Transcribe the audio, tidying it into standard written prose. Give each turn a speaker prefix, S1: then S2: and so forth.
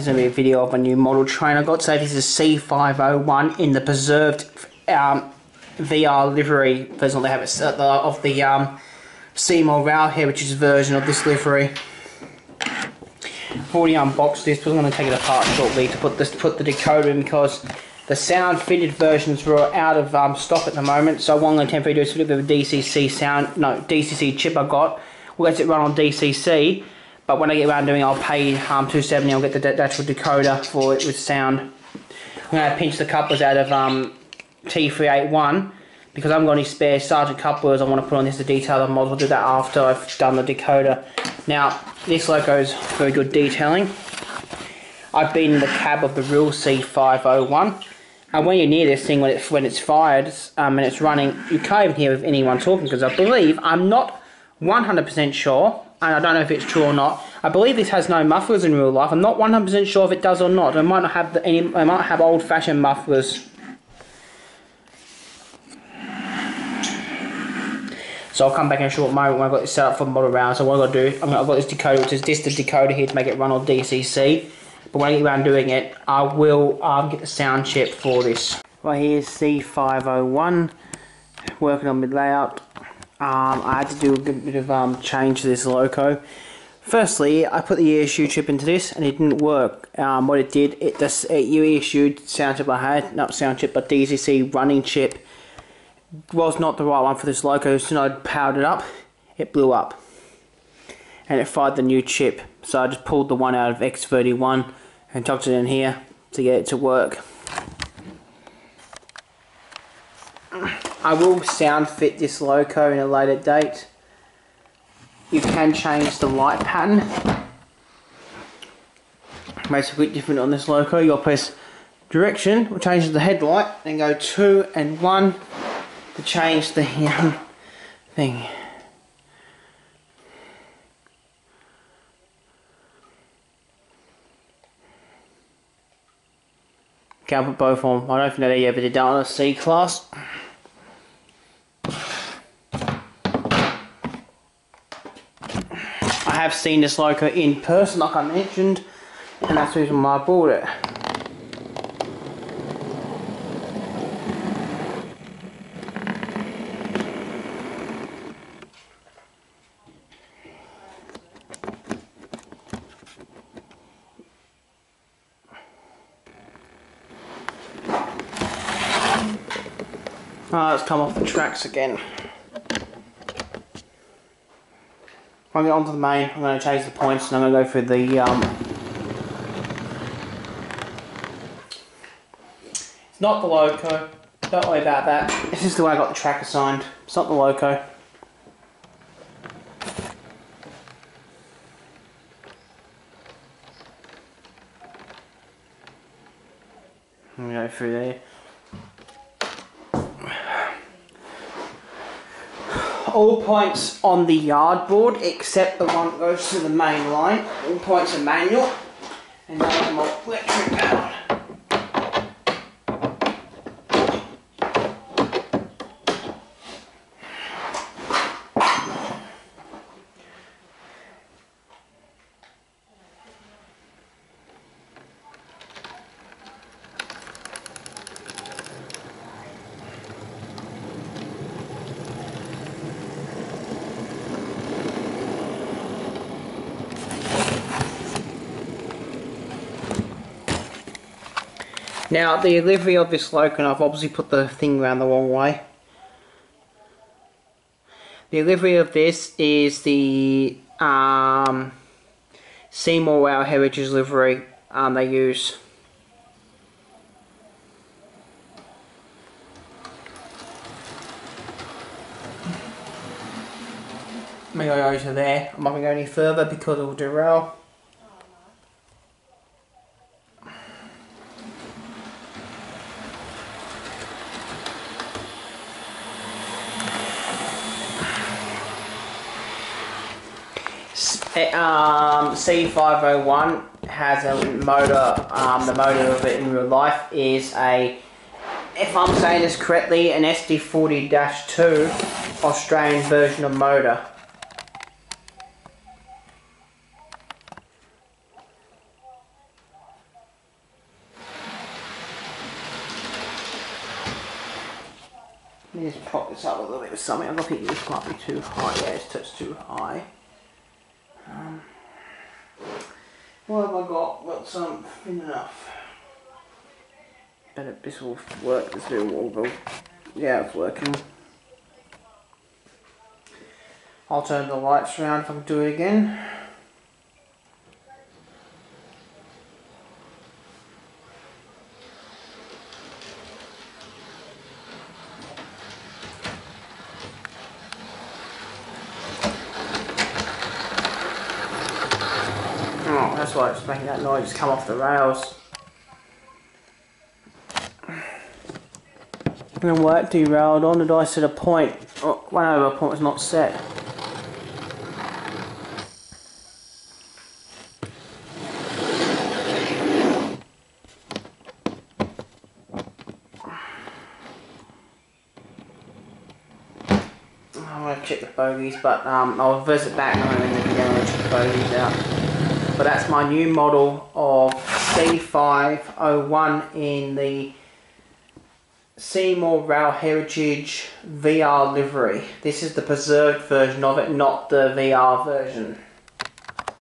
S1: this is going to be a video of a new model train I got. So this is C501 in the preserved VR livery version they have it of the Seymour Rail Heritage version of this livery. I've already unboxed this, but I'm going to take it apart shortly to put the decoder in, because the sound fitted versions were out of stock at the moment. So what I'm going to attempt to do is fit a DCC chip I got. We'll get it run on DCC, but when I get around doing it, I'll pay $270. I'll get the actual decoder for it with sound. I'm going to pinch the couplers out of T381 because I haven't got any spare Sergeant couplers I want to put on this to detail the model. I'll do that after I've done the decoder. Now, this loco's very good detailing. I've been in the cab of the real C501, and when you're near this thing, when it's fired and it's running, you can't even hear anyone talking, because I believe, I'm not 100% sure, and I don't know if it's true or not, I believe this has no mufflers in real life. I'm not 100% sure if it does or not. It might not have it might have old-fashioned mufflers. So I'll come back in a short moment when I've got this set up for the model round. So what I've got to do, I've got this decoder, which is just the decoder here to make it run on DCC. But when I get around doing it, I will get the sound chip for this. Right, here's C501, working on mid layout. I had to do a good bit of change to this loco. Firstly, I put the ESU chip into this and it didn't work. What it did, the ESU sound chip I had, not sound chip, but DCC running chip, was not the right one for this loco. As soon as I powered it up, it blew up and it fired the new chip. So I just pulled the one out of X31 and tucked it in here to get it to work. I will sound fit this loco in a later date. You can change the light pattern. Makes it a bit different on this loco. You'll press direction, which changes the headlight, and go 2 and 1 to change the thing. Okay, I'll put both on. I don't think they ever did that on a C class. I have seen this loco in person, like I mentioned, and that's the reason why I bought it. Let's come off the tracks again. When I get onto the main, I'm going to change the points and I'm going to go through the It's not the loco, don't worry about that. This is the way I got the track assigned. It's not the loco. I'm going to go through there. All points on the yard board except the one that goes to the main line. All points are manual, and none of them are electric powered. Now, the livery of this loco, and I've obviously put the thing around the wrong way. The livery of this is the Seymour Rail Heritage livery they use. I'm going to go over there. I'm not going to go any further because it will derail. C501 has a motor, the motor of it in real life is a, if I'm saying this correctly, an SD40-2 Australian version of motor. Let me just prop this up a little bit with something. I think this might be too high. Yeah, it's touched too high. What have I got? Got some thin enough. Better this will work. This little wall. Yeah, it's working. I'll turn the lights around if I can do it again. Oh, that's why it's making that noise come off the rails. And then work derailed on, did I set a point? Oh, went over a point was not set. I'm going to check the bogies, but I'll reverse it back and I'm going to check the bogies out. But that's my new model of C501 in the Seymour Rail Heritage VR livery. This is the preserved version of it, not the VR version.